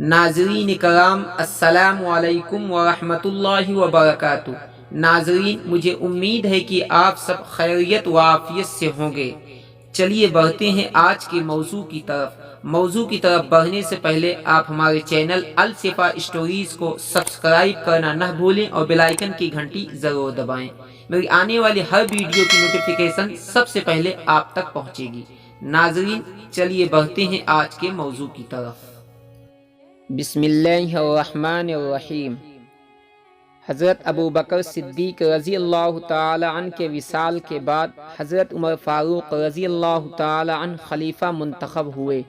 नाज़रीन कराम, अस्सलामु अलैकुम व रहमतुल्लाहि व बरकातुहू। नाज़रीन, मुझे उम्मीद है कि आप सब खैरियत व आफियत से होंगे। चलिए बढ़ते हैं आज के मौजू की तरफ। मौजू की तरफ बढ़ने से पहले आप हमारे चैनल अल शिफा स्टोरीज को सब्सक्राइब करना न भूलें और बेल आइकन की घंटी ज़रूर दबाएं। मेरी आने वाली हर वीडियो की नोटिफिकेशन सबसे पहले आप तक पहुंचेगी। नाज़रीन, चलिए बढ़ते हैं आज के मौजू की तरफ। बिस्मिल्लाहिर्रहमानिर्रहीम। हज़रत अबू बकर सिद्दीक़ रज़ी अल्लाह ताला अन्हु के विसाल के बाद हज़रत उमर फ़ारूक़ रज़ी अल्लाह ताला अन्हु खलीफा मुंतखब हुए।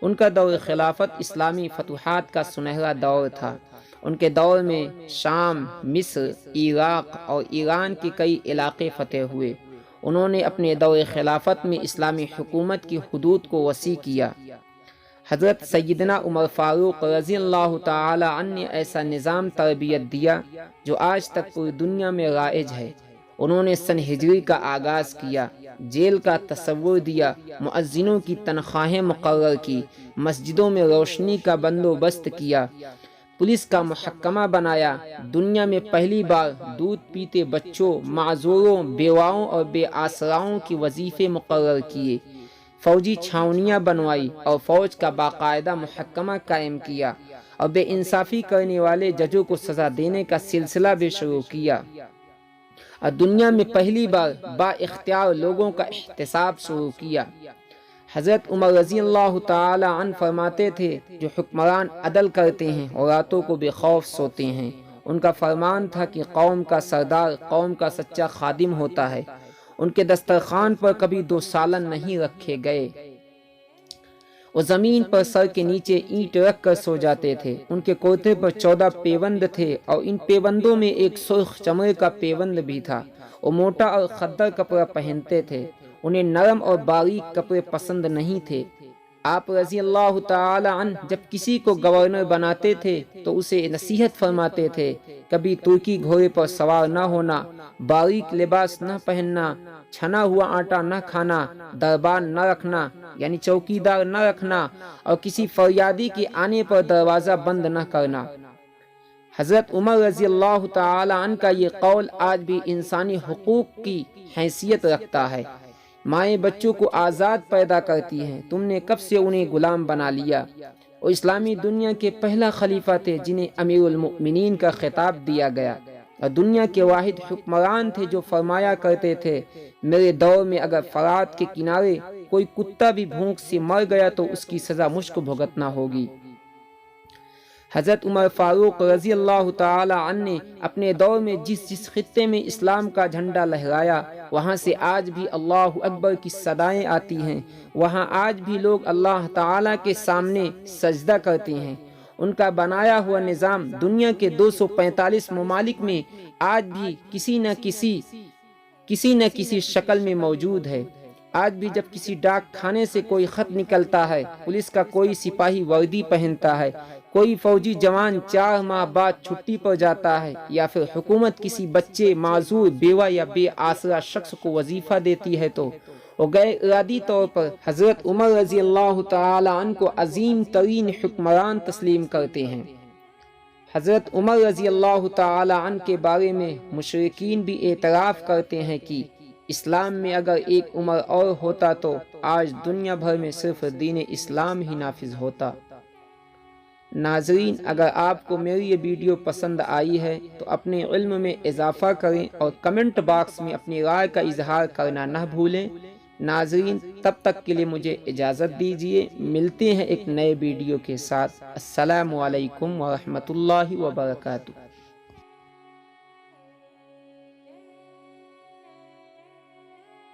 उनका दौर खिलाफत इस्लामी फतूहात का सुनहरा दौर था। उनके दौर में शाम, मिस्र, इराक़ और ईरान के कई इलाक़े फ़तह हुए। उन्होंने अपने दौर खिलाफत में इस्लामी हुकूमत की हुदूद को वसी किया। हज़रत सैयदना उमर फ़ारूक़ रज़ी अल्लाह ताला अन्हु ने ऐसा निज़ाम तरबियत दिया जो आज तक पूरी दुनिया में राइज है। उन्होंने सन हिजरी का आगाज़ किया, जेल का तसव्वुर दिया, मुअज्जिनों की तनख्वाहें मुकर्रर की, मस्जिदों में रोशनी का बंदोबस्त किया, पुलिस का मुहक्कमा बनाया। दुनिया में पहली बार दूध पीते बच्चों, माजूरों, बेवाओं और बेआसराओं की वजीफ़े मुकर्रर किए। फ़ौजी छावनियाँ बनवाई और फ़ौज का बाकायदा मुहक्कमा कायम किया और बेइंसाफ़ी करने वाले जजों को सज़ा देने का सिलसिला भी शुरू किया। और दुनिया में पहली बार बाइख्तियार लोगों का एहतिसाब शुरू किया। हज़रत उमर रज़ी अल्लाह ताला अन्हु फरमाते थे, जो हुक्मरान अदल करते हैं और रातों को बेखौफ सोते हैं। उनका फरमान था कि कौम का सरदार कौम का सच्चा खादिम होता है। उनके दस्तरखान पर कभी दो सालन नहीं रखे गए। वो ज़मीन पर सर के नीचे ईंट रख कर सो जाते थे। उनके कुर्ते पर 14 पेवंद थे और इन पेवंदों में एक सुर्ख चमड़े का पेवंद भी था। वो मोटा और खद्दर कपड़ा पहनते थे। उन्हें नरम और बारीक कपड़े पसंद नहीं थे। आप रज़ी अल्लाह ताला अन्हु जब किसी को गवर्नर बनाते थे तो उसे नसीहत फरमाते थे, कभी तुर्की घोड़े पर सवार न होना, बारीक लिबास न पहनना, छना हुआ आटा न खाना, दरबार न रखना यानी चौकीदार न रखना और किसी फरियादी के आने पर दरवाज़ा बंद न करना। हज़रत उमर रज़ी अल्लाह ताला अन्हु का ये कौल आज भी इंसानी हुकूक की हैसियत रखता है। माएँ बच्चों को आज़ाद पैदा करती हैं, तुमने कब से उन्हें गुलाम बना लिया। और इस्लामी दुनिया के पहला खलीफा थे जिन्हें अमीरुल मोमिनीन का खिताब दिया गया और दुनिया के वाहिद हुक्मरान थे जो फरमाया करते थे, मेरे दौर में अगर फरात के किनारे कोई कुत्ता भी भूख से मर गया तो उसकी सज़ा मुझको भुगतना होगी। हज़रत उमर फ़ारूक़ रज़ी अल्लाह ताला अन्हु ने अपने दौर में जिस जिस खित्ते में इस्लाम का झंडा लहराया, वहाँ से आज भी अल्लाहु अकबर की सदाएं आती हैं। वहाँ आज भी लोग अल्लाह ताला के सामने सजदा करते हैं। उनका बनाया हुआ निज़ाम दुनिया के 245 ममालिक में आज भी किसी न किसी शक्ल में मौजूद है। आज भी जब किसी डाक खाने से कोई ख़त निकलता है, पुलिस का कोई सिपाही वर्दी पहनता है, कोई फौजी जवान 4 माह बाद छुट्टी पर जाता है या फिर हुकूमत किसी बच्चे, माजूर, बेवा या बेआसरा शख्स को वजीफ़ा देती है तो वो गैर इरादी तौर पर हज़रत उमर रज़ी अल्लाह ताला अन्हु को अजीम तरीन हुक्मरान तस्लीम करते हैं। हज़रत उमर रज़ी अल्लाह ताला अन्हु के बारे में मुशरिकीन भी एतराफ़ करते हैं कि इस्लाम में अगर एक उमर और होता तो आज दुनिया भर में सिर्फ दीन इस्लाम ही नाफिज होता। नाज़रीन, अगर आपको मेरी ये वीडियो पसंद आई है तो अपने इल्म में इजाफ़ा करें और कमेंट बॉक्स में अपनी राय का इजहार करना न भूलें। नाज़रीन, तब तक के लिए मुझे इजाज़त दीजिए। मिलते हैं एक नए वीडियो के साथ। अस्सलामु अलैकुम व रहमतुल्लाहि व बरकातुहू।